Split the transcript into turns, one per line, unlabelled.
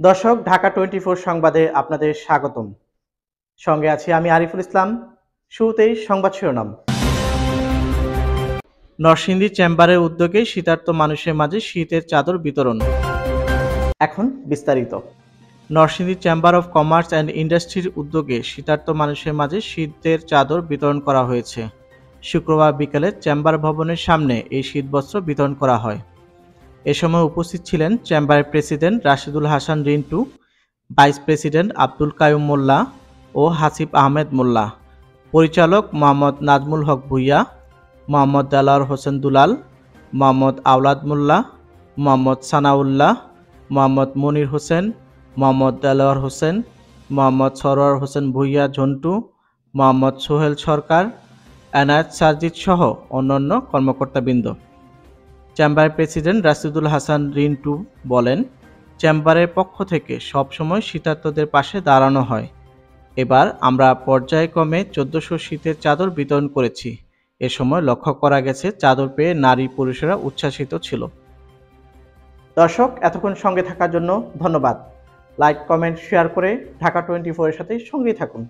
দর্শক, ঢাকা 24 সংবাদে আপনাদের স্বাগতম। সঙ্গে আছি আমি আরিফুল ইসলাম। শুরুতেই সংবাদ শিরোনাম। নরসিংদী চেম্বারের উদ্যোগে শীতার্ত মানুষের মাঝে শীতের চাদর বিতরণ। এখন বিস্তারিত। Narsingdi chamber of commerce and ইন্ডাস্ট্রির উদ্যোগে শীতার্ত মানুষের মাঝে শীতের চাদর বিতরণ করা হয়েছে। শুক্রবার বিকেলে চেম্বার ভবনের সামনে এই শীতবস্ত্র বিতরণ করা হয়। এ সময় উপস্থিত ছিলেন চেম্বারের president Rashedul Hasan Rintu, vice president Abdul Kaiyum Molla ও হাসিব আহমেদ মোল্লা, পরিচালক মোহাম্মদ নাজমুল হক ভূঁইয়া, মোহাম্মদ দেলাওয়ার হোসেন দুলাল, মোহাম্মদ আওলাদ মোল্লা, মোহাম্মদ সানাউল্লাহ, মোহাম্মদ মনির হোসেন, মোহাম্মদ দেলাওয়ার হোসেন, মোহাম্মদ সরোয়ার হোসেন ভূঁইয়া ঝন্টু, মোহাম্মদ সোহেল সরকার, এনায়েত সারজিদ সহ অন্যান্য কর্মকর্তাবৃন্দ। চেম্বারের প্রেসিডেন্ট রাশেদুল হাসান রিন্টু বলেন, চেম্বারের পক্ষ থেকে সবসময় শীতার্তদের পাশে দাঁড়ানো হয়। এবার আমরা পর্যায়ক্রমে 1400 শীতের চাদর বিতরণ করেছি। এ সময় লক্ষ্য করা গেছে চাদর পেয়ে নারী পুরুষেরা উচ্ছ্বাসিত ছিল। দর্শক, এতক্ষণ সঙ্গে থাকার জন্য ধন্যবাদ। লাইক, কমেন্ট, শেয়ার করে ঢাকা 24 এর সাথে সঙ্গেই থাকুন।